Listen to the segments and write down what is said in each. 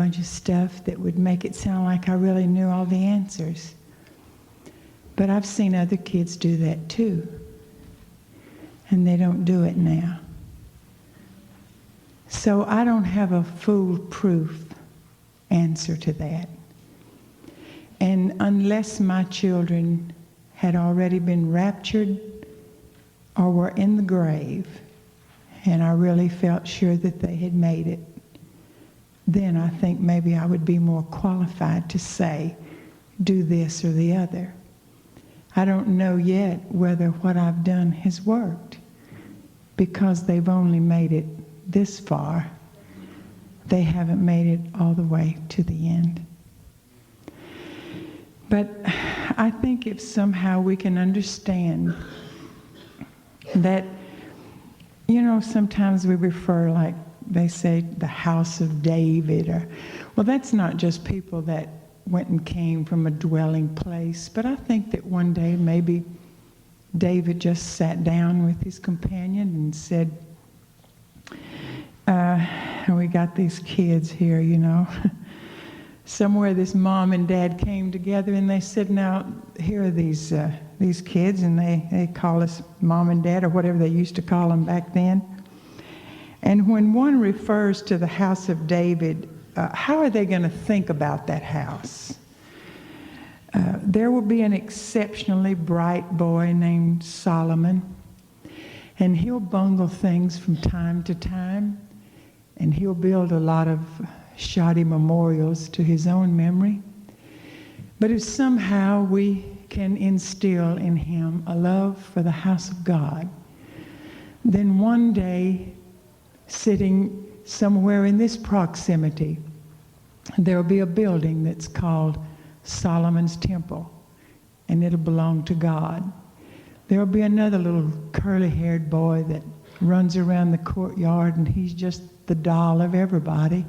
bunch of stuff that would make it sound like I really knew all the answers. But I've seen other kids do that too. And they don't do it now. So I don't have a foolproof answer to that. And unless my children had already been raptured or were in the grave, and I really felt sure that they had made it, then I think maybe I would be more qualified to say, do this or the other. I don't know yet whether what I've done has worked, because they've only made it this far. They haven't made it all the way to the end. But I think if somehow we can understand that, you know, sometimes we refer, like they say, the house of David, or, well, that's not just people that went and came from a dwelling place, but I think that one day maybe David just sat down with his companion and said, we got these kids here, you know. Somewhere this mom and dad came together and they said, now, here are these kids, and they call us mom and dad, or whatever they used to call them back then. And when one refers to the house of David, how are they going to think about that house? There will be an exceptionally bright boy named Solomon, and he'll bungle things from time to time, and he'll build a lot of shoddy memorials to his own memory. But if somehow we can instill in him a love for the house of God, then one day, sitting somewhere in this proximity, there will be a building that's called Solomon's Temple, and it'll belong to God. There will be another little curly-haired boy that runs around the courtyard, and he's just the doll of everybody.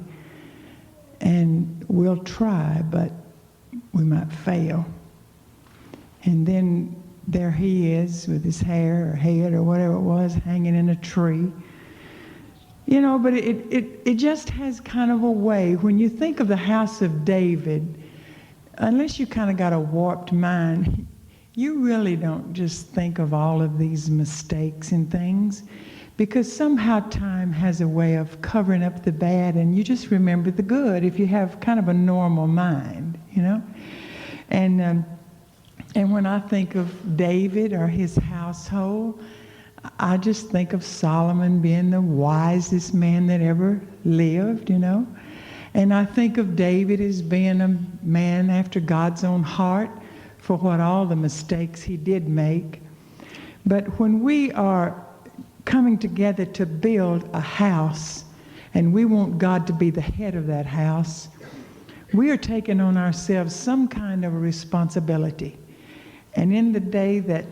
And we'll try, but we might fail. And then there he is with his hair or head or whatever it was hanging in a tree. You know, but it just has kind of a way, when you think of the house of David, unless you kind of got a warped mind, you really don't just think of all of these mistakes and things, because somehow time has a way of covering up the bad, and you just remember the good if you have kind of a normal mind, you know. And when I think of David or his household, I just think of Solomon being the wisest man that ever lived, you know. And I think of David as being a man after God's own heart for what all the mistakes he did make. But when we are coming together to build a house, and we want God to be the head of that house, we are taking on ourselves some kind of a responsibility. And in the day that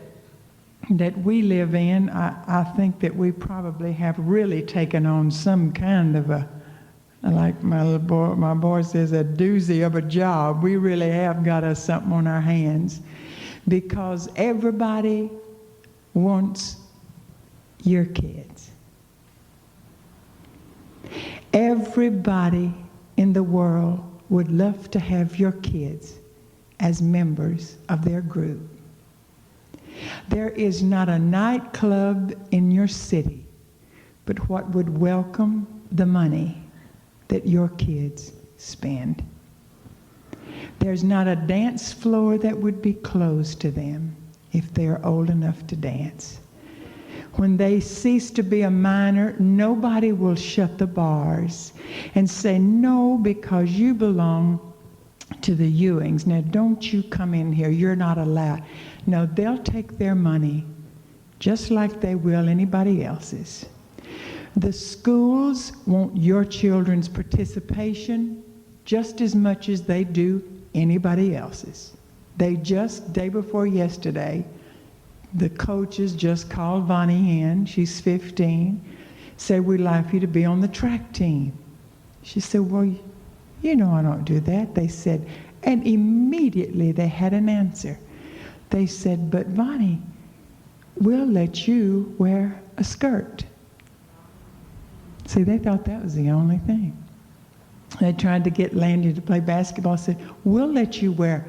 we live in, I think that we probably have really taken on some kind of a, like my boy says, a doozy of a job. We really have got us something on our hands, because everybody wants your kids. Everybody in the world would love to have your kids as members of their group. There is not a nightclub in your city but what would welcome the money that your kids spend. There's not a dance floor that would be closed to them if they're old enough to dance. When they cease to be a minor, nobody will shut the bars and say, no, because you belong to the Ewings. Now, don't you come in here. You're not allowed. No, they'll take their money just like they will anybody else's. The schools want your children's participation just as much as they do anybody else's. Day before yesterday, the coaches just called Vonnie in. She's 15. Said, we'd like you to be on the track team. She said, well, you know I don't do that. They said, and immediately they had an answer. They said, but Vonnie, we'll let you wear a skirt. See, they thought that was the only thing. They tried to get Landy to play basketball. I said, we'll let you wear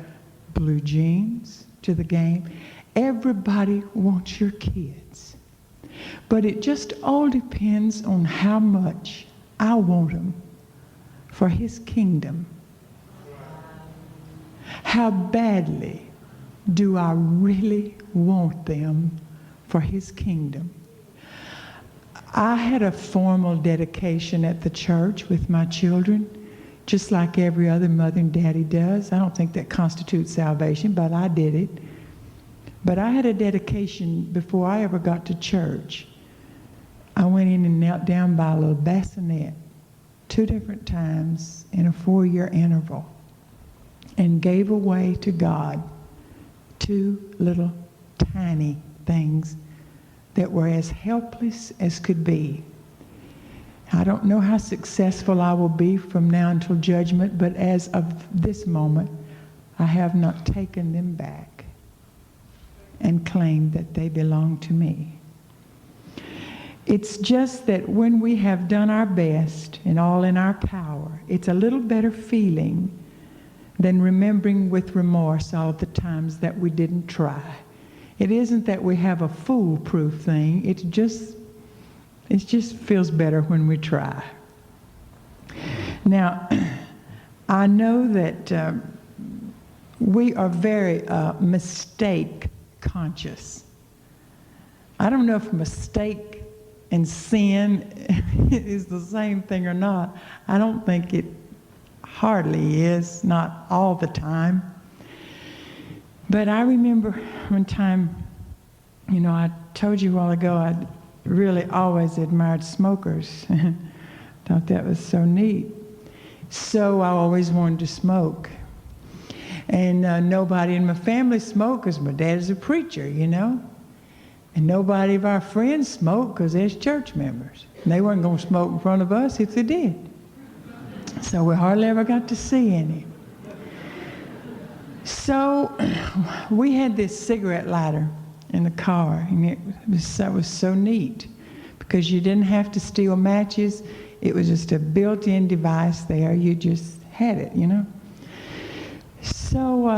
blue jeans to the game. Everybody wants your kids. But it just all depends on how much I want them for his kingdom. How badly do I really want them for his kingdom? I had a formal dedication at the church with my children, just like every other mother and daddy does. I don't think that constitutes salvation, but I did it. But I had a dedication before I ever got to church. I went in and knelt down by a little bassinet 2 different times in a 4-year interval and gave away to God 2 little tiny things that were as helpless as could be. I don't know how successful I will be from now until judgment, but as of this moment, I have not taken them back and claimed that they belong to me. It's just that when we have done our best and all in our power, it's a little better feeling than remembering with remorse all the times that we didn't try. It isn't that we have a foolproof thing. It just feels better when we try. Now, I know that we are very mistake conscious. I don't know if mistake and sin is the same thing or not. I don't think it hardly is, not all the time. But I remember one time, I told you a while ago, I really always admired smokers. Thought that was so neat. So I always wanted to smoke. And nobody in my family smoked because my dad is a preacher, And nobody of our friends smoked because they're church members. And they weren't going to smoke in front of us if they did. So we hardly ever got to see any. So we had this cigarette lighter in the car, and that was so neat because you didn't have to steal matches. It was just a built-in device there. You just had it, So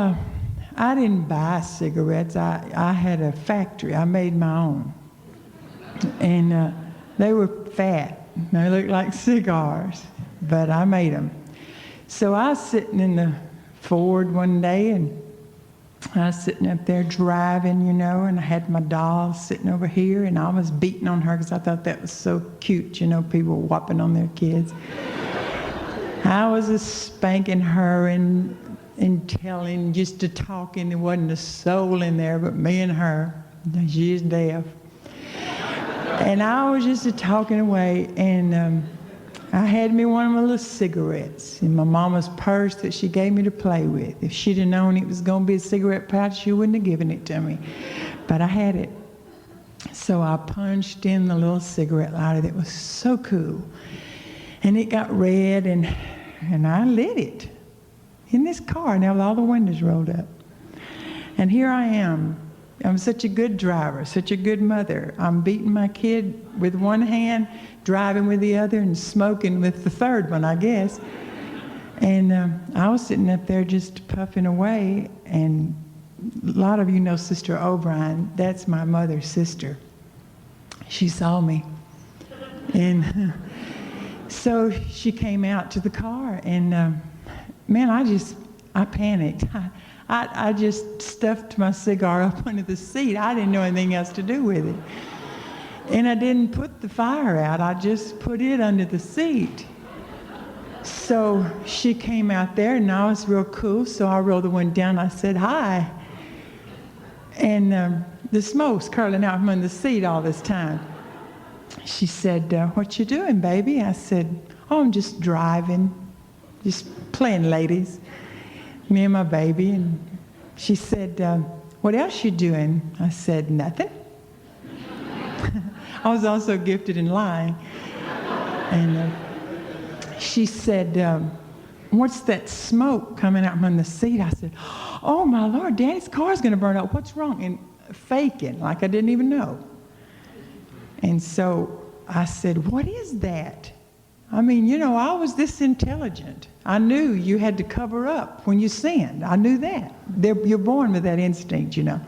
I didn't buy cigarettes. I had a factory. I made my own. And they were fat. They looked like cigars, but I made them. So I was sitting in the Ford one day, and I was sitting up there driving, and I had my doll sitting over here, and I was beating on her because I thought that was so cute, people whopping on their kids. I was just spanking her and telling, just to talking. There wasn't a soul in there but me and her. She is deaf. And I was just talking away, and I had me one of my little cigarettes in my mama's purse that she gave me to play with. If she'd have known it was going to be a cigarette pouch, she wouldn't have given it to me. But I had it. So I punched in the little cigarette lighter that was so cool. And it got red, and I lit it in this car now with all the windows rolled up. And here I am. I'm such a good driver, such a good mother. I'm beating my kid with one hand, driving with the other, and smoking with the third one, I guess. And I was sitting up there just puffing away, and a lot of you know Sister O'Brien. That's my mother's sister. She saw me. And so she came out to the car, and man, I panicked. I just stuffed my cigar up under the seat. I didn't know anything else to do with it. And I didn't put the fire out. I just put it under the seat. So she came out there, and I was real cool, so I rolled the window down. I said, hi. And the smoke's curling out from under the seat all this time. She said, what you doing, baby? I said, oh, I'm just driving, just playing ladies, me and my baby. And she said, what else you doing? I said, nothing. I was also gifted in lying. And she said, what's that smoke coming out from the seat? I said, oh, my Lord, Daddy's car's going to burn up. What's wrong? And faking, like I didn't even know. And so I said, what is that? I mean, you know, I was this intelligent. I knew you had to cover up when you sinned. I knew that. You're born with that instinct, you know.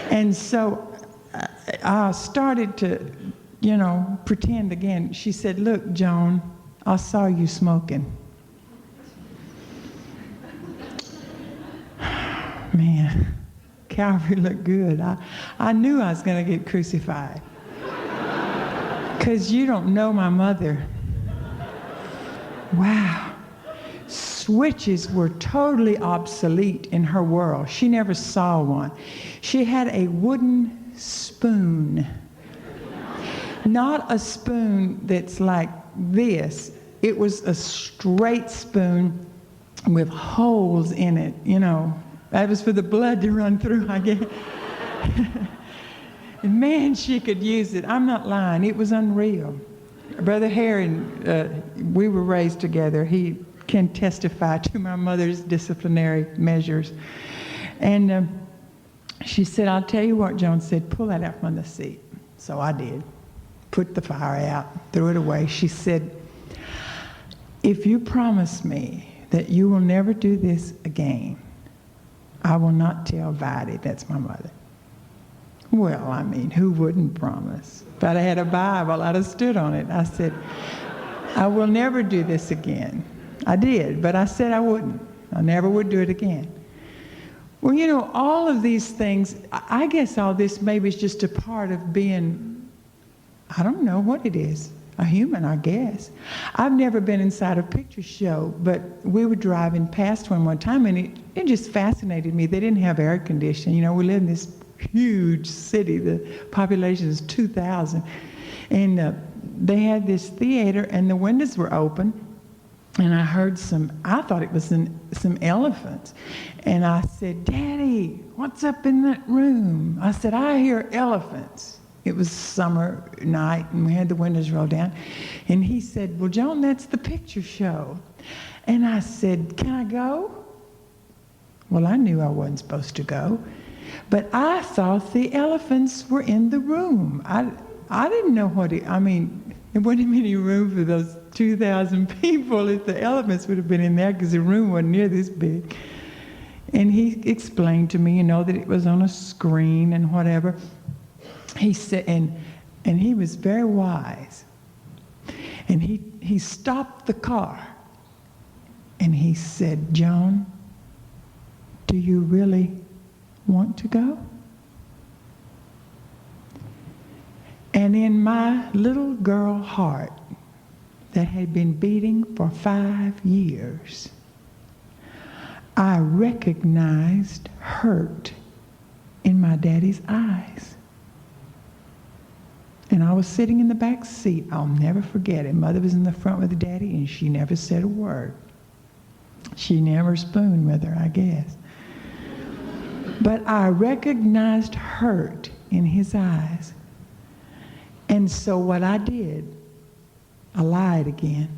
And so I started to, you know, pretend again. She said, look, Joan, I saw you smoking. Man, Calvary looked good. I knew I was going to get crucified. Because you don't know my mother. Wow. Switches were totally obsolete in her world. She never saw one. She had a wooden spoon. Not a spoon that's like this. It was a straight spoon with holes in it, you know. That was for the blood to run through, I guess. And man, she could use it. I'm not lying. It was unreal. Brother Harry, we were raised together. He can testify to my mother's disciplinary measures. And she said, I'll tell you what, Joan said, pull that out from the seat. So I did. Put the fire out, threw it away. She said, if you promise me that you will never do this again, I will not tell Vidi, that's my mother. Well, I mean, who wouldn't promise? If I'd had a Bible, I'd have stood on it. I said, I will never do this again. I did, but I said I wouldn't. I never would do it again. Well, you know, all of these things, I guess all this maybe is just a part of being, I don't know what it is, a human, I guess. I've never been inside a picture show, but we were driving past one time, and it just fascinated me. They didn't have air conditioning. You know, we live in this huge city. The population is 2,000. And they had this theater, and the windows were open. And I heard I thought it was some elephants. And I said, Daddy, what's up in that room? I said, I hear elephants. It was summer night, and we had the windows rolled down. And he said, well, Joan, that's the picture show. And I said, can I go? Well, I knew I wasn't supposed to go. But I thought the elephants were in the room. I didn't know I mean, there wasn't any room for those 2,000 people if the elephants would have been in there, because the room wasn't near this big. And he explained to me, you know, that it was on a screen and whatever. He said, and he was very wise. And he stopped the car. And he said, Joan, do you really want to go? And in my little girl heart that had been beating for 5 years, I recognized hurt in my daddy's eyes. And I was sitting in the back seat. I'll never forget it. Mother was in the front with Daddy, and she never said a word. She never spooned with her, I guess. But I recognized hurt in his eyes. And so what I did, I lied again.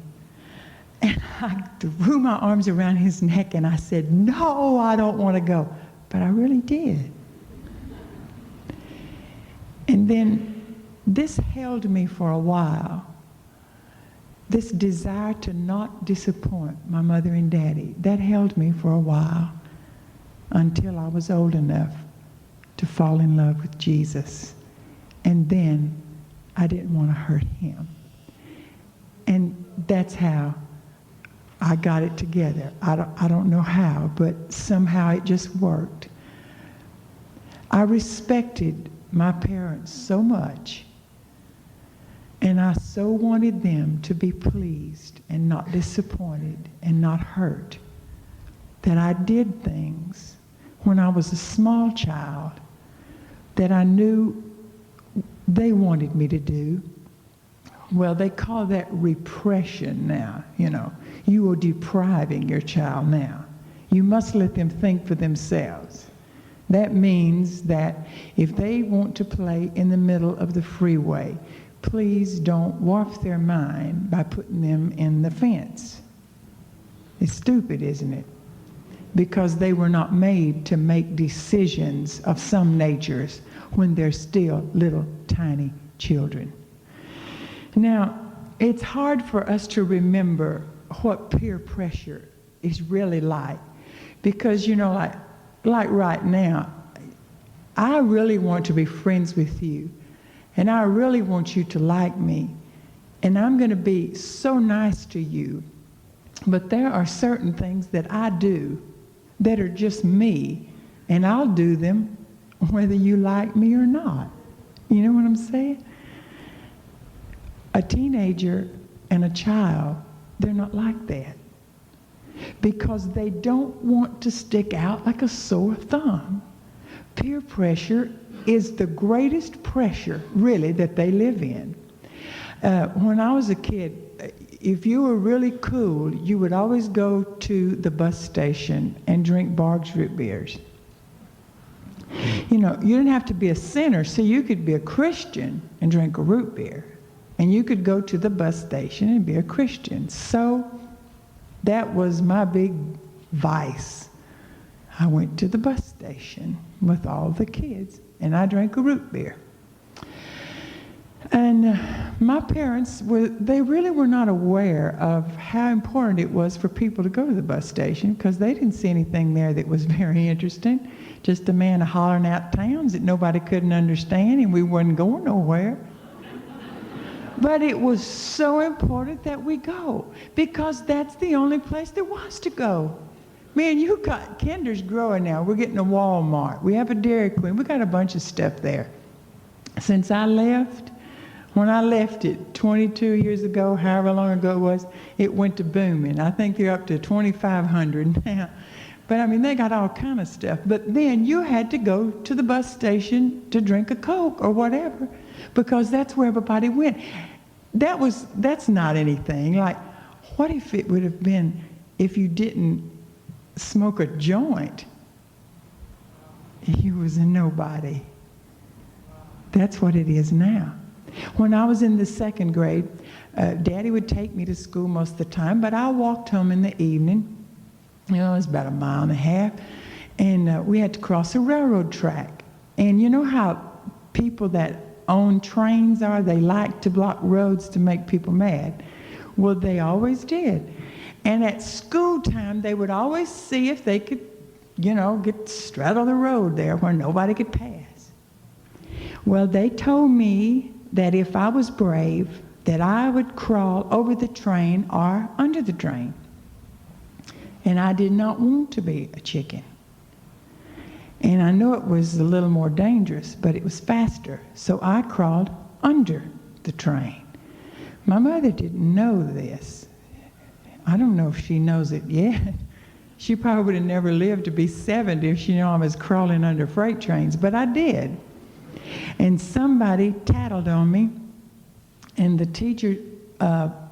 And I threw my arms around his neck and I said, no, I don't want to go. But I really did. And then this held me for a while. This desire to not disappoint my mother and Daddy, that held me for a while until I was old enough to fall in love with Jesus. And then I didn't want to hurt him. And that's how I got it together. I don't know how, but somehow it just worked. I respected my parents so much, and I so wanted them to be pleased and not disappointed and not hurt, that I did things when I was a small child that I knew they wanted me to do. Well, they call that repression now, you know. You are depriving your child now. You must let them think for themselves. That means that if they want to play in the middle of the freeway, please don't warp their mind by putting them in the fence. It's stupid, isn't it? Because they were not made to make decisions of some natures when they're still little tiny children. Now, it's hard for us to remember what peer pressure is really like. Because, like right now, I really want to be friends with you. And I really want you to like me. And I'm going to be so nice to you. But there are certain things that I do that are just me. And I'll do them whether you like me or not. You know what I'm saying? A teenager and a child, they're not like that. Because they don't want to stick out like a sore thumb. Peer pressure is the greatest pressure, really, that they live in. When I was a kid, if you were really cool, you would always go to the bus station and drink Barg's root beers. You didn't have to be a sinner, so you could be a Christian and drink a root beer. And you could go to the bus station and be a Christian. So that was my big vice. I went to the bus station with all the kids, and I drank a root beer. And my parents, they really were not aware of how important it was for people to go to the bus station, because they didn't see anything there that was very interesting. Just a man hollering out towns that nobody couldn't understand, and we wasn't going nowhere. But it was so important that we go, because that's the only place there was to go. Man, you got, Kinder's growing now. We're getting a Walmart. We have a Dairy Queen. We got a bunch of stuff there. Since I left, when I left it 22 years ago, however long ago it was, it went to booming. I think they're up to 2,500 now. But I mean, they got all kind of stuff. But then you had to go to the bus station to drink a Coke or whatever, because that's where everybody went. That's not anything. Like, what if it would have been if you didn't smoke a joint? He was a nobody. That's what it is now. When I was in the second grade, Daddy would take me to school most of the time, but I walked home in the evening. It was about 1.5 miles, and we had to cross a railroad track. And you know how people that own trains are? They like to block roads to make people mad. Well, they always did. And at school time, they would always see if they could, get straddle the road there where nobody could pass. Well, they told me that if I was brave, that I would crawl over the train or under the train. And I did not want to be a chicken. And I know it was a little more dangerous, but it was faster. So I crawled under the train. My mother didn't know this. I don't know if she knows it yet. She probably would have never lived to be 70 if she knew I was crawling under freight trains, but I did. And somebody tattled on me, and the teacher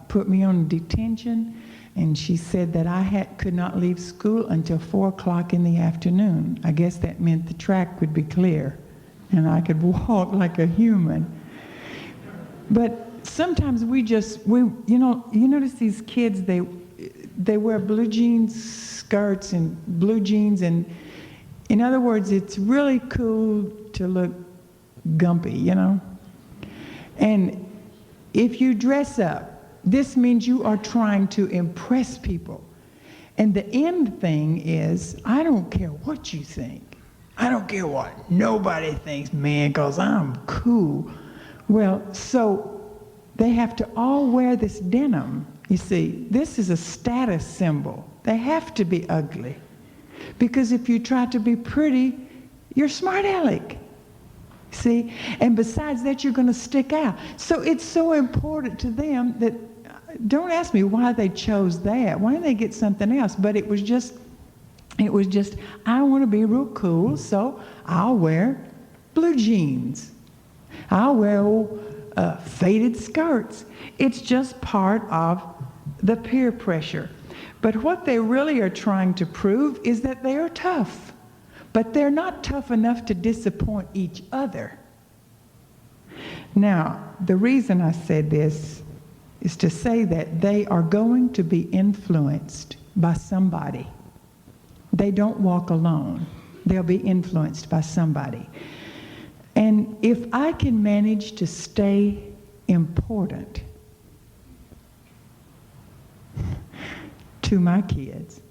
put me on detention, and she said that I could not leave school until 4 o'clock in the afternoon. I guess that meant the track would be clear, and I could walk like a human. But sometimes you notice these kids, they wear blue jeans skirts and blue jeans, and in other words, it's really cool to look gumpy, And if you dress up, this means you are trying to impress people. And the end thing is, I don't care what you think. I don't care what nobody thinks, man, because I'm cool. Well, so they have to all wear this denim. You see, this is a status symbol. They have to be ugly. Because if you try to be pretty, you're smart aleck. See? And besides that, you're going to stick out. So it's so important to them that, don't ask me why they chose that. Why didn't they get something else? But it was just, I want to be real cool, so I'll wear blue jeans. I'll wear old faded skirts. It's just part of the peer pressure. But what they really are trying to prove is that they are tough. But they're not tough enough to disappoint each other. Now, the reason I said this is to say that they are going to be influenced by somebody. They don't walk alone. They'll be influenced by somebody. And if I can manage to stay important, to my kids.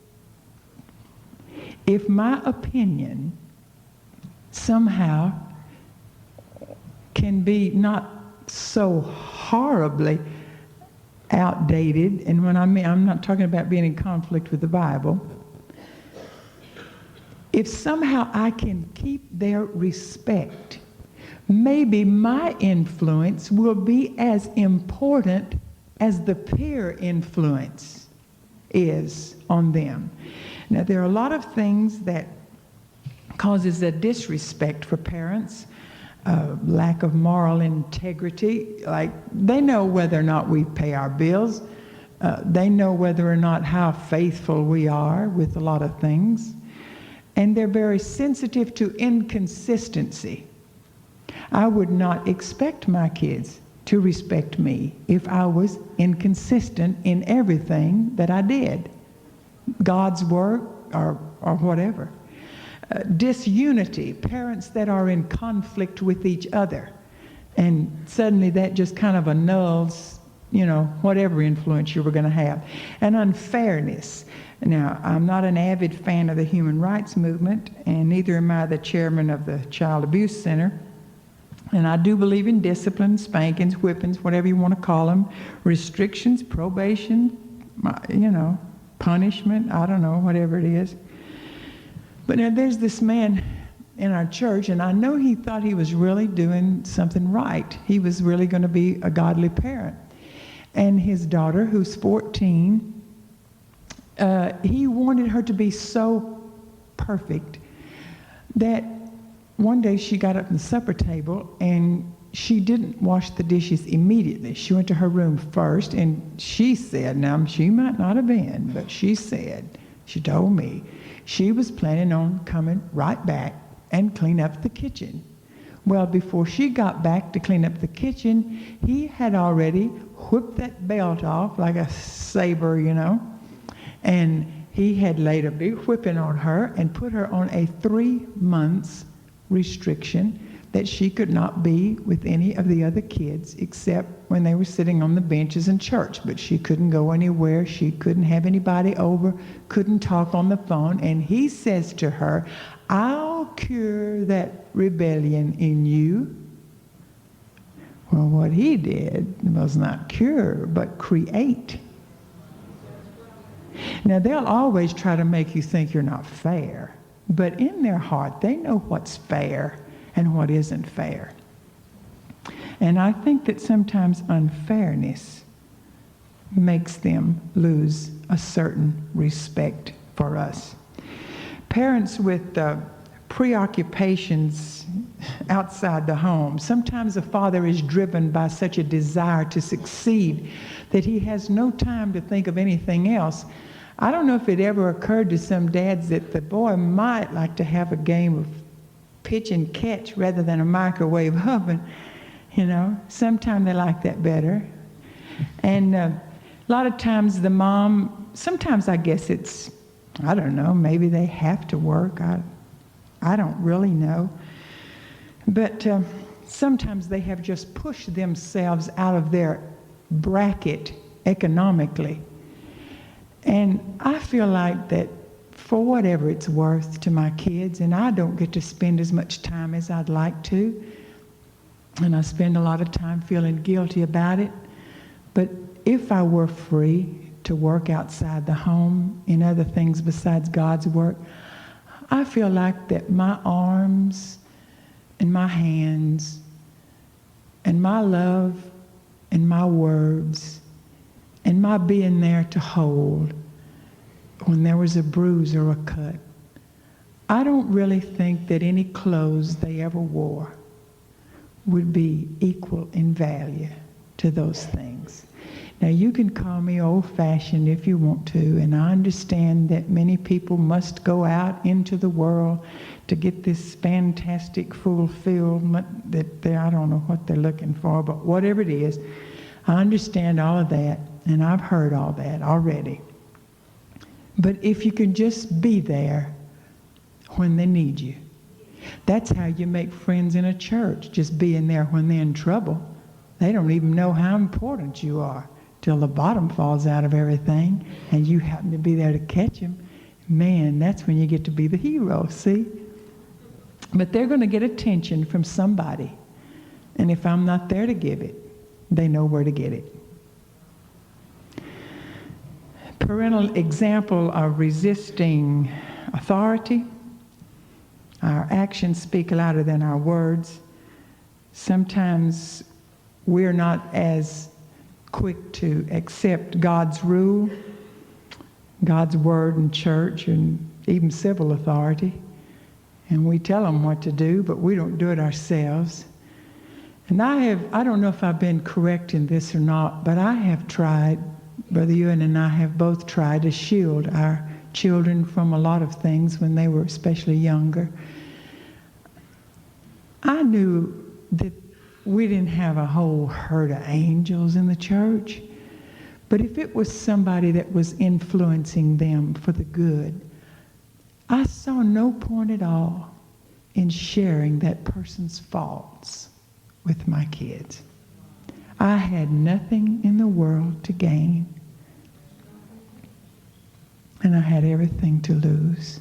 If my opinion somehow can be not so horribly outdated, and when I mean, I'm not talking about being in conflict with the Bible, if somehow I can keep their respect, maybe my influence will be as important as the peer influence is on them. Now, there are a lot of things that causes a disrespect for parents, lack of moral integrity. Like, they know whether or not we pay our bills. They know whether or not how faithful we are with a lot of things. And they're very sensitive to inconsistency. I would not expect my kids to respect me if I was inconsistent in everything that I did. God's work or whatever. Disunity, parents that are in conflict with each other. And suddenly that just kind of annuls, whatever influence you were going to have. And unfairness. Now, I'm not an avid fan of the human rights movement, and neither am I the chairman of the Child Abuse Center. And I do believe in discipline, spankings, whippings, whatever you want to call them, restrictions, probation, punishment, I don't know, whatever it is. But now there's this man in our church, and I know he thought he was really doing something right. He was really going to be a godly parent. And his daughter, who's 14, he wanted her to be so perfect that one day she got up from the supper table and she didn't wash the dishes immediately. She went to her room first, and she said, now she might not have been, but she told me, she was planning on coming right back and clean up the kitchen. Well, before she got back to clean up the kitchen, he had already whipped that belt off like a saber, and he had laid a big whipping on her and put her on a 3 months restriction that she could not be with any of the other kids except when they were sitting on the benches in church. But she couldn't go anywhere. She couldn't have anybody over, couldn't talk on the phone. And he says to her, I'll cure that rebellion in you. Well, what he did was not cure, but create. Now, they'll always try to make you think you're not fair. But in their heart, they know what's fair and what isn't fair. And I think that sometimes unfairness makes them lose a certain respect for us. Parents with preoccupations outside the home. Sometimes a father is driven by such a desire to succeed that he has no time to think of anything else. I don't know if it ever occurred to some dads that the boy might like to have a game of pitch and catch rather than a microwave oven. Sometimes they like that better. And a lot of times the mom, sometimes I guess it's, I don't know, maybe they have to work. I don't really know. But sometimes they have just pushed themselves out of their bracket economically. And I feel like that for whatever it's worth to my kids, and I don't get to spend as much time as I'd like to, and I spend a lot of time feeling guilty about it, but if I were free to work outside the home in other things besides God's work, I feel like that my arms and my hands and my love and my words and my being there to hold when there was a bruise or a cut, I don't really think that any clothes they ever wore would be equal in value to those things. Now, you can call me old-fashioned if you want to, and I understand that many people must go out into the world to get this fantastic fulfillment that I don't know what they're looking for, but whatever it is, I understand all of that, and I've heard all that already. But if you can just be there when they need you, that's how you make friends in a church, just being there when they're in trouble. They don't even know how important you are till the bottom falls out of everything, and you happen to be there to catch him. Man, that's when you get to be the hero, see? But they're going to get attention from somebody. And if I'm not there to give it, they know where to get it. Parental example of resisting authority. Our actions speak louder than our words. Sometimes we're not as quick to accept God's rule, God's word in church, and even civil authority. And we tell them what to do, but we don't do it ourselves. And I don't know if I've been correct in this or not, but I have tried, Brother Ewing and I have both tried to shield our children from a lot of things when they were especially younger. I knew that we didn't have a whole herd of angels in the church, but if it was somebody that was influencing them for the good, I saw no point at all in sharing that person's faults with my kids. I had nothing in the world to gain, and I had everything to lose.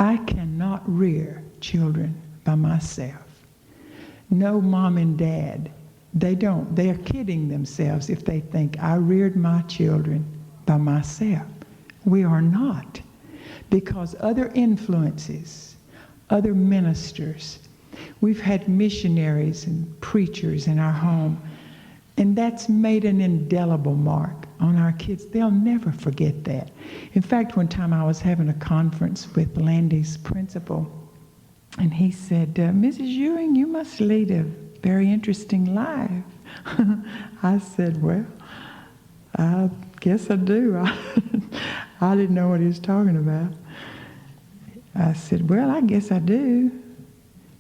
I cannot rear children by myself. No, mom and dad, they don't. They are kidding themselves if they think I reared my children by myself. We are not. Because other influences, other ministers, we've had missionaries and preachers in our home, and that's made an indelible mark on our kids. They'll never forget that. In fact, one time I was having a conference with Landy's principal, and he said, Mrs. Ewing, you must lead a very interesting life. I said, well, I guess I do. I didn't know what he was talking about. I said, well, I guess I do.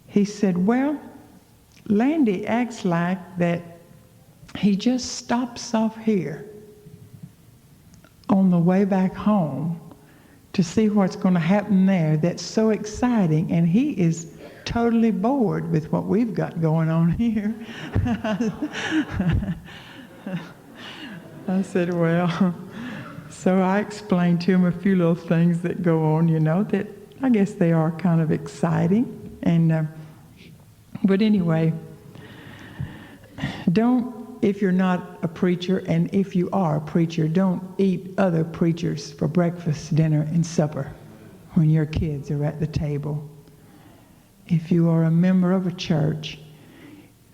He said, well, Landy acts like that he just stops off here on the way back home to see what's going to happen there. That's so exciting, and he is totally bored with what we've got going on here. I said, well, so I explained to him a few little things that go on, that I guess they are kind of exciting. And but anyway, if you're not a preacher, and if you are a preacher, don't eat other preachers for breakfast, dinner, and supper when your kids are at the table. If you are a member of a church,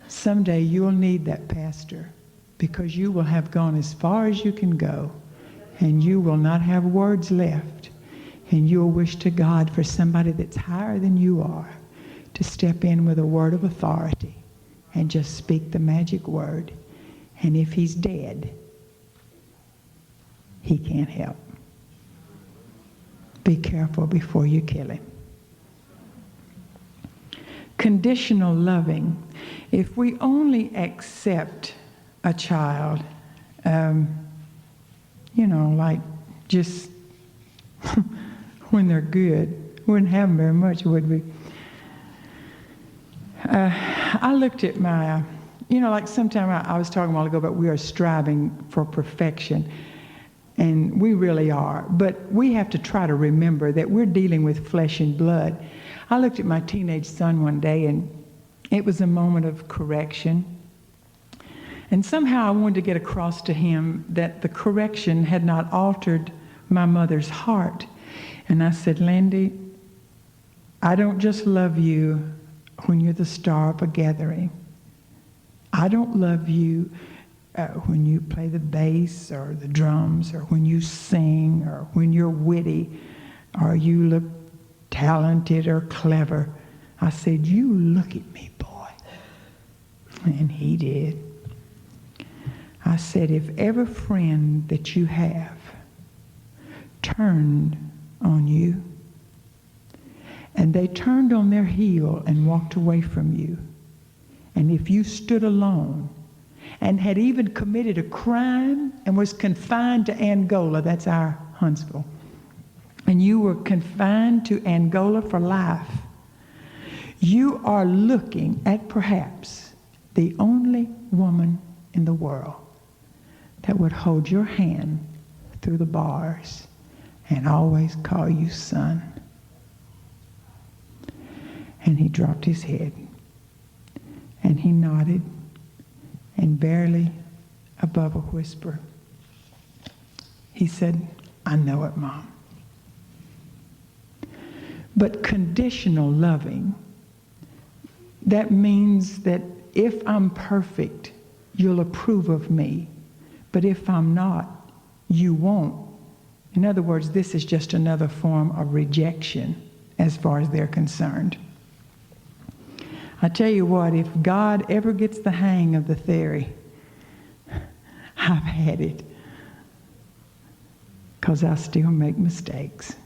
someday you'll need that pastor, because you will have gone as far as you can go, and you will not have words left, and you'll wish to God for somebody that's higher than you are to step in with a word of authority and just speak the magic word. And if he's dead, he can't help. Be careful before you kill him. Conditional loving. If we only accept a child, like just when they're good, we wouldn't have them very much, would we? I looked at my, like sometime I was talking a while ago about we are striving for perfection, and we really are. But we have to try to remember that we're dealing with flesh and blood. I looked at my teenage son one day, and it was a moment of correction. And somehow I wanted to get across to him that the correction had not altered my mother's heart. And I said, Landy, I don't just love you when you're the star of a gathering. I don't love you when you play the bass or the drums, or when you sing, or when you're witty, or you look talented or clever. I said, you look at me, boy. And he did. I said, if every friend that you have turned on you, and they turned on their heel and walked away from you, and if you stood alone and had even committed a crime and was confined to Angola, that's our Huntsville, and you were confined to Angola for life, you are looking at perhaps the only woman in the world that would hold your hand through the bars and always call you son. And he dropped his head, and he nodded, and barely above a whisper, he said, I know it, Mom. But conditional loving, that means that if I'm perfect, you'll approve of me. But if I'm not, you won't. In other words, this is just another form of rejection as far as they're concerned. I tell you what, if God ever gets the hang of the theory, I've had it. Because I still make mistakes.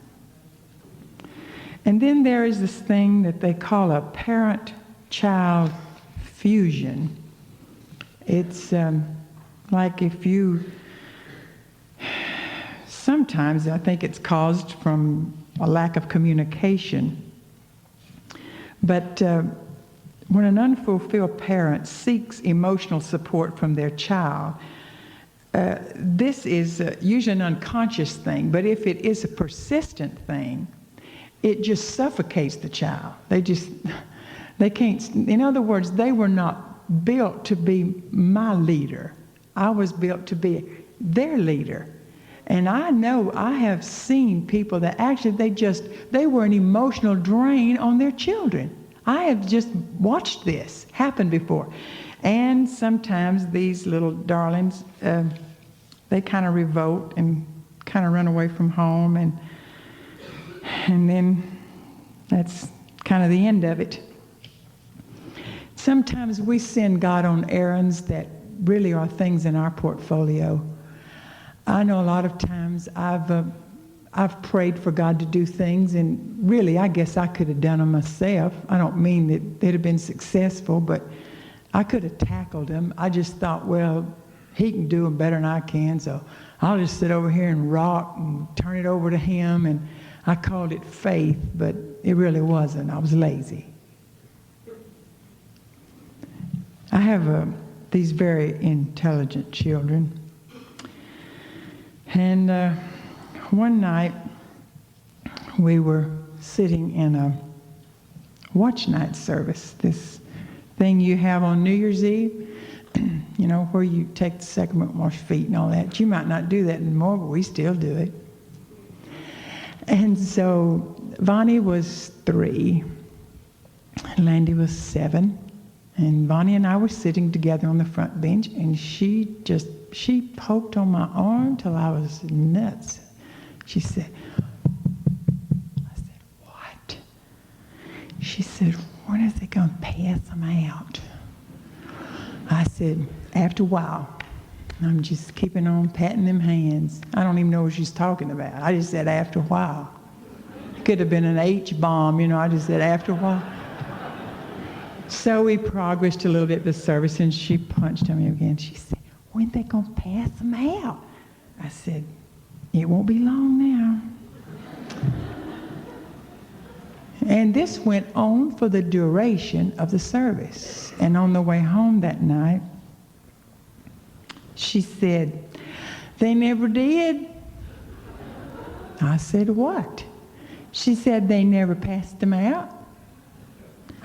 And then there is this thing that they call a parent-child fusion. It's like if you, sometimes I think it's caused from a lack of communication. But when an unfulfilled parent seeks emotional support from their child, this is usually an unconscious thing, but if it is a persistent thing, it just suffocates the child. They can't, in other words, they were not built to be my leader. I was built to be their leader. And I know I have seen people that actually they were an emotional drain on their children. I have just watched this happen before. And sometimes these little darlings, they kind of revolt and kind of run away from home, and then that's kind of the end of it. Sometimes we send God on errands that really are things in our portfolio. I know a lot of times I've prayed for God to do things, and really I guess I could have done them myself. I don't mean that they'd have been successful, but I could have tackled them. I just thought, well, he can do them better than I can, so I'll just sit over here and rock and turn it over to him. And I called it faith, but it really wasn't. I was lazy. I have these very intelligent children. And one night we were sitting in a watch night service, this thing you have on New Year's Eve, you know, where you take the sacrament, wash your feet and all that. You might not do that anymore, but we still do it. And so Vonnie was 3, Landy was 7, and Vonnie and I were sitting together on the front bench, and she poked on my arm till I was nuts. She said, I said, what? She said, when are they going to pass them out? I said, after a while. I'm just keeping on patting them hands. I don't even know what she's talking about. I just said after a while. It could have been an H-bomb, you know. I just said after a while. So we progressed a little bit the service, and she punched on me again. She said, when are they going to pass them out? I said, it won't be long now. And this went on for the duration of the service. And on the way home that night, she said, they never did. I said, what? She said, they never passed them out.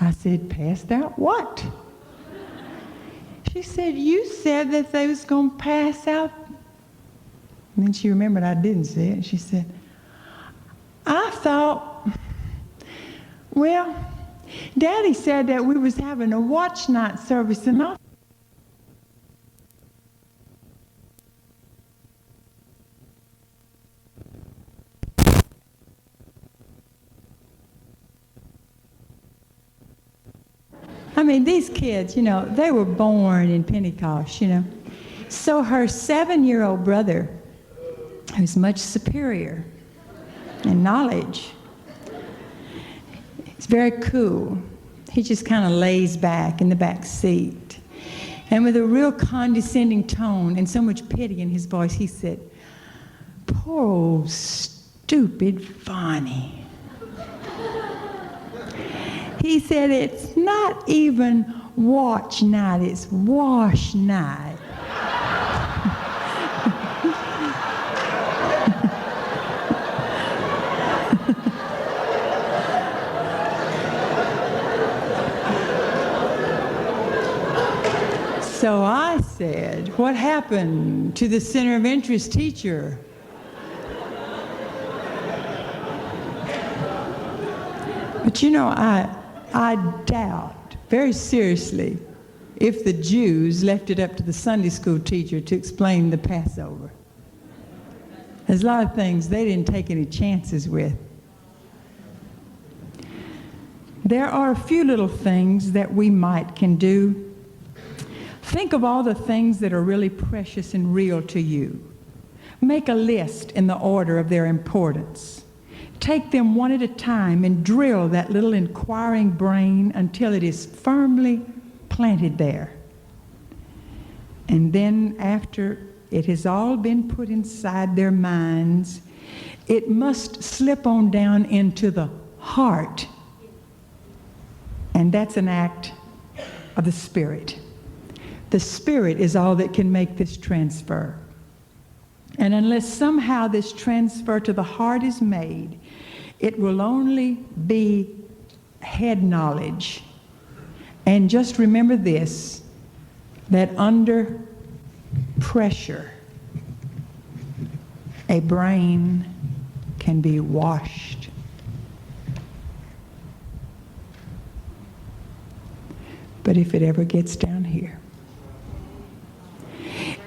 I said, passed out what? She said, you said that they was going to pass out. And then she remembered I didn't say it. She said, I thought, well, Daddy said that we was having a watch night service, and I mean, these kids, you know, they were born in Pentecost, you know. So her 7-year-old brother, who's much superior in knowledge, he's very cool. He just kind of lays back in the back seat. And with a real condescending tone and so much pity in his voice, he said, poor old stupid Vonnie. He said, it's not even watch night, it's wash night. So I said, what happened to the center of interest teacher? But you know, I doubt very seriously if the Jews left it up to the Sunday school teacher to explain the Passover. There's a lot of things they didn't take any chances with. There are a few little things that we can do. Think of all the things that are really precious and real to you. Make a list in the order of their importance. Take them one at a time and drill that little inquiring brain until it is firmly planted there. And then after it has all been put inside their minds, it must slip on down into the heart. And that's an act of the Spirit. The Spirit is all that can make this transfer. And unless somehow this transfer to the heart is made, it will only be head knowledge. And just remember this, that under pressure, a brain can be washed. But if it ever gets down here,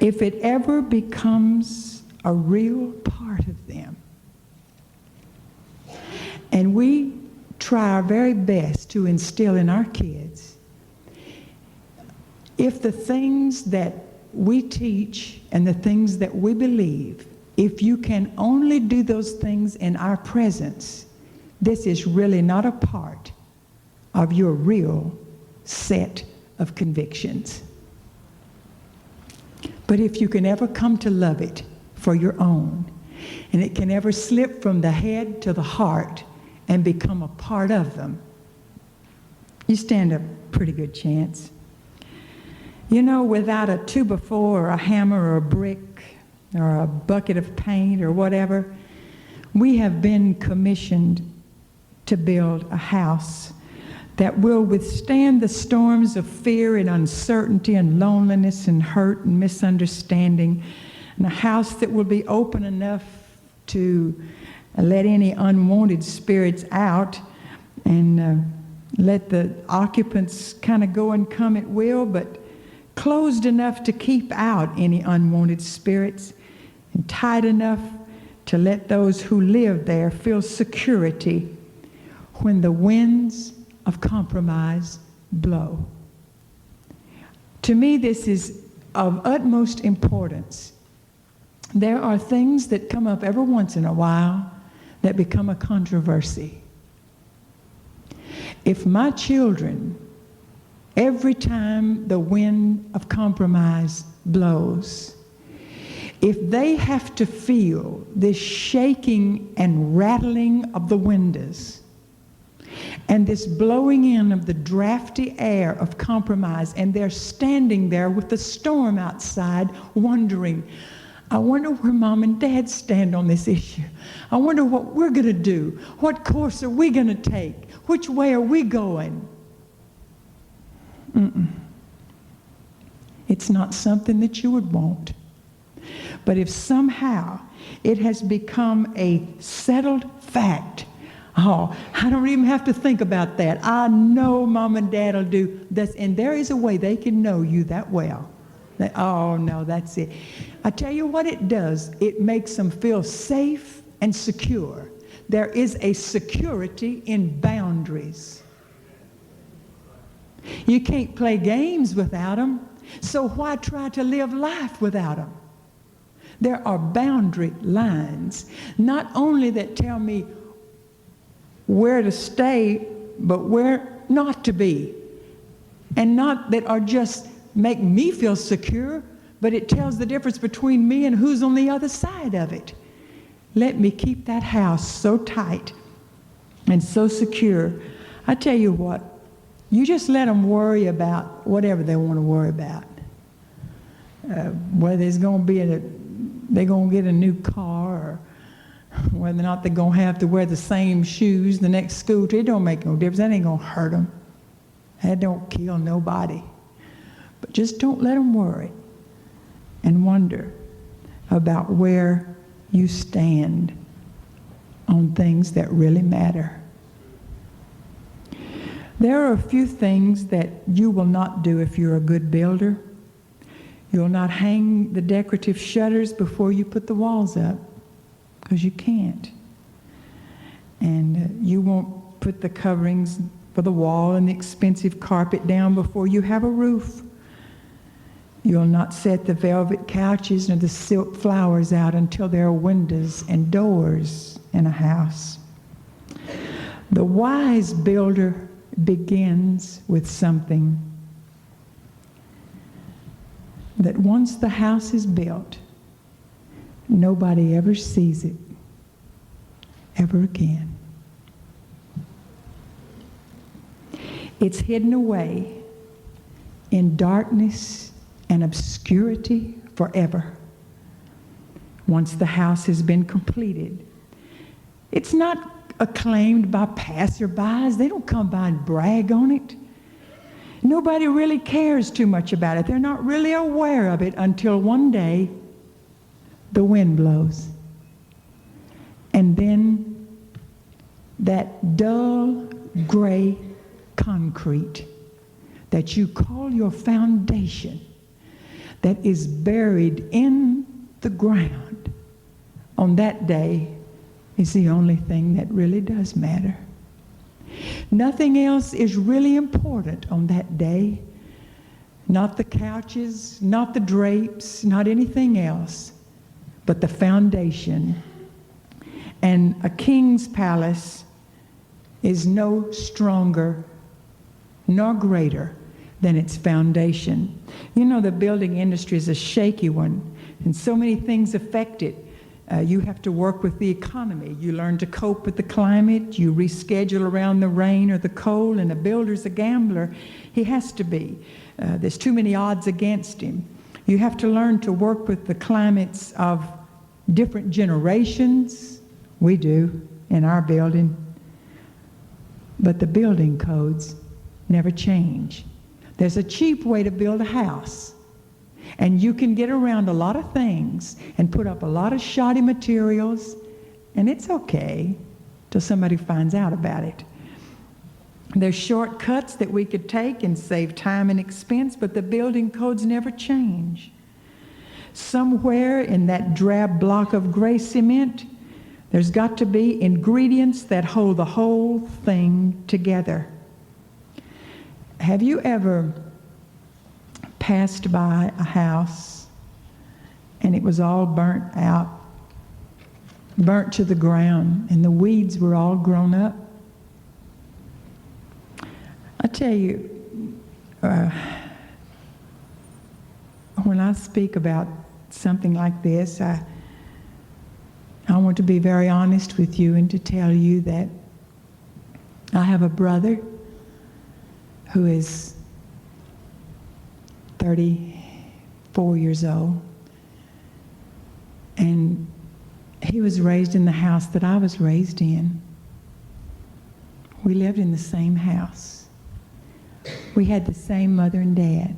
if it ever becomes a real part of them, and we try our very best to instill in our kids, if the things that we teach and the things that we believe, if you can only do those things in our presence, this is really not a part of your real set of convictions. But if you can ever come to love it for your own, and it can ever slip from the head to the heart and become a part of them, you stand a pretty good chance. You know, without a 2x4 or a hammer or a brick or a bucket of paint or whatever, we have been commissioned to build a house that will withstand the storms of fear and uncertainty and loneliness and hurt and misunderstanding, and a house that will be open enough to let any unwanted spirits out and let the occupants kind of go and come at will, but closed enough to keep out any unwanted spirits, and tight enough to let those who live there feel security when the winds of compromise blow. To me, this is of utmost importance. There are things that come up every once in a while that become a controversy. If my children, every time the wind of compromise blows, if they have to feel this shaking and rattling of the windows and this blowing in of the drafty air of compromise, and they're standing there with the storm outside wondering, I wonder where Mom and Dad stand on this issue. I wonder what we're going to do. What course are we going to take? Which way are we going? It's not something that you would want. But if somehow it has become a settled fact, oh, I don't even have to think about that. I know Mom and Dad will do this. And there is a way they can know you that well. Oh, no, that's it. I tell you what it does. It makes them feel safe and secure. There is a security in boundaries. You can't play games without them. So why try to live life without them? There are boundary lines, not only that tell me where to stay, but where not to be. And not that are just make me feel secure, but it tells the difference between me and who's on the other side of it. Let me keep that house so tight and so secure. I tell you what, you just let them worry about whatever they want to worry about. Whether it's going to be they're going to get a new car, or whether or not they're going to have to wear the same shoes the next school trip. It don't make no difference. That ain't going to hurt them. That don't kill nobody. But just don't let them worry and wonder about where you stand on things that really matter. There are a few things that you will not do if you're a good builder. You'll not hang the decorative shutters before you put the walls up, because you can't. And you won't put the coverings for the wall and the expensive carpet down before you have a roof. You'll not set the velvet couches and the silk flowers out until there are windows and doors in a house. The wise builder begins with something that once the house is built, nobody ever sees it ever again. It's hidden away in darkness and obscurity forever. Once the house has been completed, it's not acclaimed by passerbys. They don't come by and brag on it. Nobody really cares too much about it. They're not really aware of it until one day the wind blows. And then that dull gray concrete that you call your foundation, that is buried in the ground, on that day is the only thing that really does matter. Nothing else is really important on that day. Not the couches, not the drapes, not anything else, but the foundation. And a king's palace is no stronger nor greater than its foundation. You know, the building industry is a shaky one, and so many things affect it. You have to work with the economy. You learn to cope with the climate. You reschedule around the rain or the cold, and a builder's a gambler. He has to be. There's too many odds against him. You have to learn to work with the climates of different generations. We do in our building. But the building codes never change. There's a cheap way to build a house. And you can get around a lot of things and put up a lot of shoddy materials, and it's okay till somebody finds out about it. There's shortcuts that we could take and save time and expense, but the building codes never change. Somewhere in that drab block of gray cement, there's got to be ingredients that hold the whole thing together. Have you ever passed by a house and it was all burnt out, burnt to the ground, and the weeds were all grown up? I tell you, when I speak about something like this, I want to be very honest with you and to tell you that I have a brother who is 34 years old, and he was raised in the house that I was raised in. We lived in the same house. We had the same mother and dad.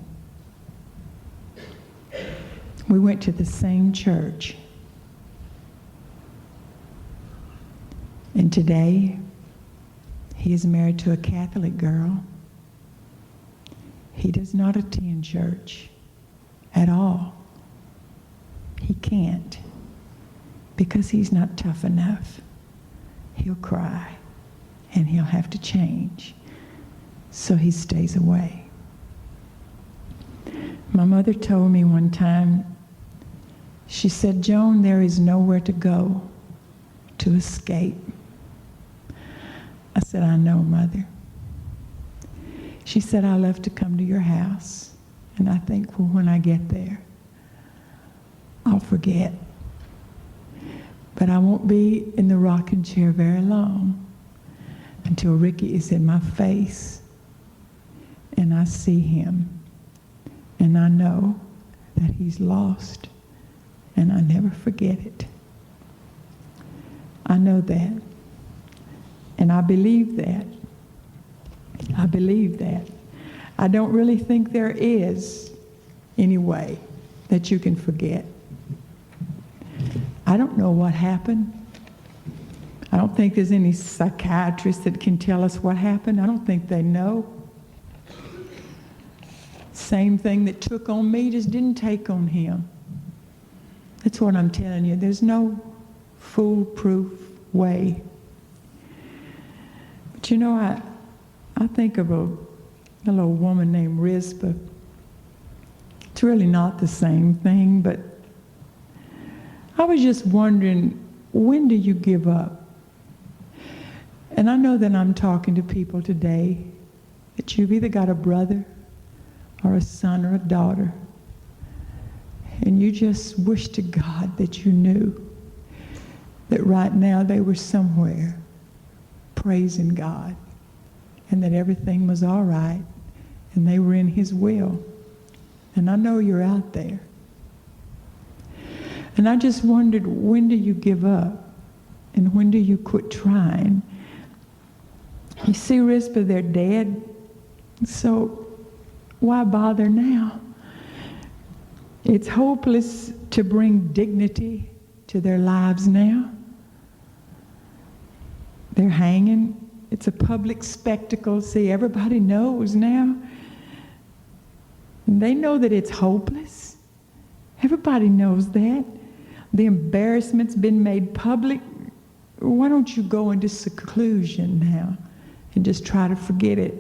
We went to the same church. And today, he is married to a Catholic girl. He does not attend church at all. He can't, because he's not tough enough. He'll cry, and he'll have to change. So he stays away. My mother told me one time, she said, "Joan, there is nowhere to go to escape." I said, "I know, Mother." She said, "I love to come to your house, and I think, well, when I get there, I'll forget. But I won't be in the rocking chair very long until Ricky is in my face, and I see him, and I know that he's lost, and I never forget it. I know that, and I believe that. I believe that. I don't really think there is any way that you can forget. I don't know what happened. I don't think there's any psychiatrist that can tell us what happened. I don't think they know. Same thing that took on me just didn't take on him. That's what I'm telling you. There's no foolproof way. But you know, I think of a little woman named Rizpah. It's really not the same thing, but I was just wondering, when do you give up? And I know that I'm talking to people today that you've either got a brother or a son or a daughter, and you just wish to God that you knew that right now they were somewhere praising God and that everything was all right and they were in His will. And I know you're out there. And I just wondered, when do you give up? And when do you quit trying? You see, Rizpah, they're dead. So why bother now? It's hopeless to bring dignity to their lives now. They're hanging. It's a public spectacle. See, everybody knows now. And they know that it's hopeless. Everybody knows that. The embarrassment's been made public. Why don't you go into seclusion now and just try to forget it?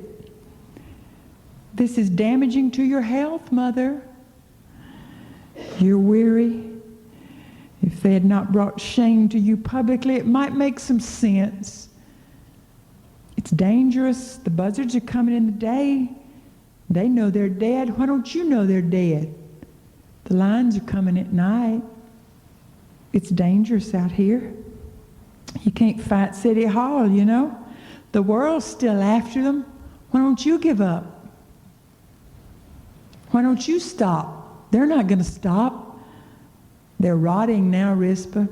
This is damaging to your health, Mother. You're weary. If they had not brought shame to you publicly, it might make some sense. It's dangerous. The buzzards are coming in the day. They know they're dead. Why don't you know they're dead? The lions are coming at night. It's dangerous out here. You can't fight City Hall, you know. The world's still after them. Why don't you give up? Why don't you stop? They're not going to stop. They're rotting now, Rizpah.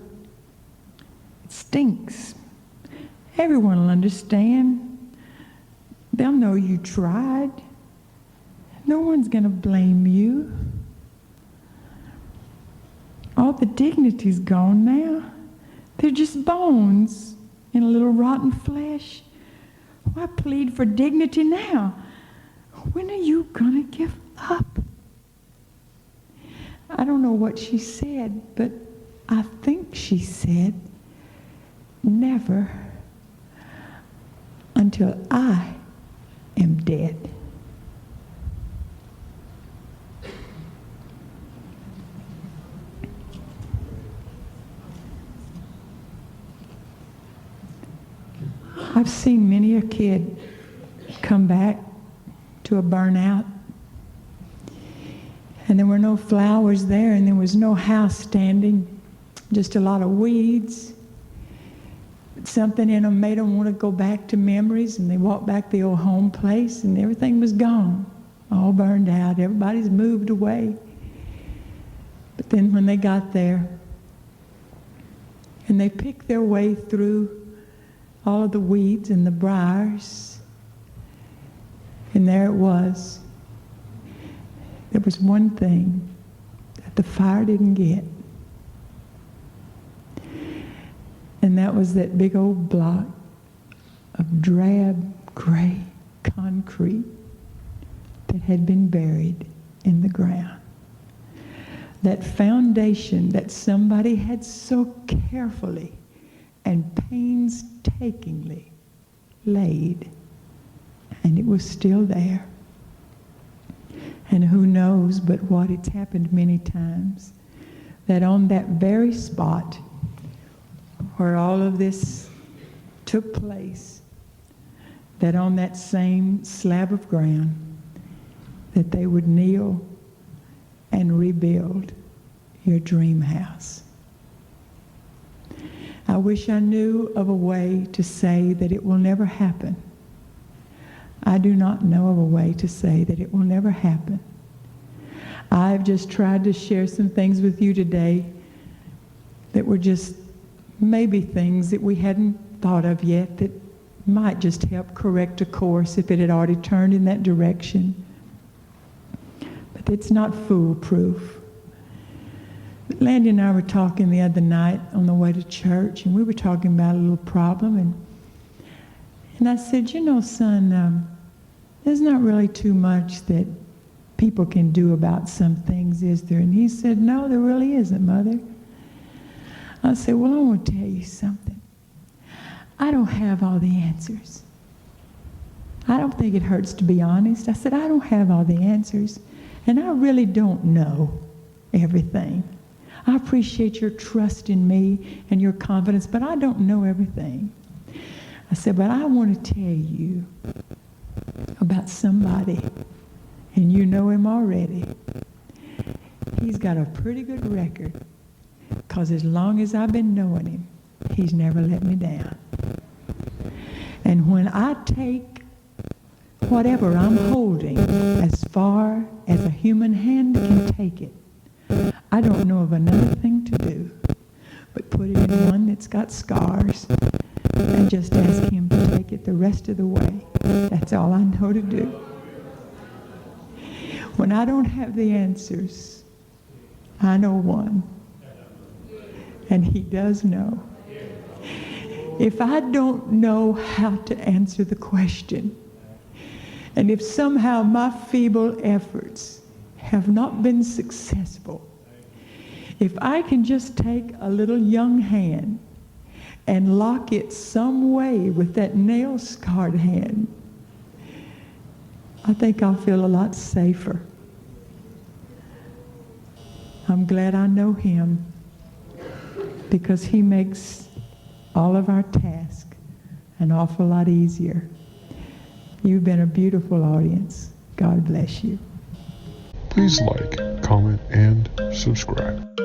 It stinks. Everyone will understand. They'll know you tried. No one's going to blame you. All the dignity's gone now. They're just bones in a little rotten flesh. Why plead for dignity now? When are you going to give up? I don't know what she said, but I think she said, never until I am dead. I've seen many a kid come back to a burnout, and there were no flowers there, and there was no house standing, just a lot of weeds. Something in them made them want to go back to memories, and they walked back to the old home place, and everything was gone, all burned out. Everybody's moved away. But then when they got there, and they picked their way through all of the weeds and the briars, and there it was. There was one thing that the fire didn't get, and that was that big old block of drab gray concrete that had been buried in the ground. That foundation that somebody had so carefully and painstakingly laid, and it was still there. And who knows but what, it's happened many times, that on that very spot where all of this took place, that on that same slab of ground, that they would kneel and rebuild your dream house. I wish I knew of a way to say that it will never happen. I do not know of a way to say that it will never happen. I've just tried to share some things with you today that were just maybe things that we hadn't thought of yet that might just help correct a course if it had already turned in that direction. But but it's not foolproof. Landy and I were talking the other night on the way to church, and we were talking about a little problem, and I said, you know, son, there's not really too much that people can do about some things, is there? And he said, no, there really isn't, Mother. I said, well, I want to tell you something. I don't have all the answers. I don't think it hurts to be honest. I said, I don't have all the answers, and I really don't know everything. I appreciate your trust in me and your confidence, but I don't know everything. I said, but I want to tell you about somebody, and you know him already. He's got a pretty good record, because as long as I've been knowing him, he's never let me down. And when I take whatever I'm holding as far as a human hand can take it, I don't know of another thing to do but put it in one that's got scars and just ask him to take it the rest of the way. That's all I know to do. When I don't have the answers, I know one, and he does know. If I don't know how to answer the question, and if somehow my feeble efforts have not been successful, if I can just take a little young hand and lock it some way with that nail-scarred hand, I think I'll feel a lot safer. I'm glad I know him, because he makes all of our tasks an awful lot easier. You've been a beautiful audience. God bless you. Please like, comment, and subscribe.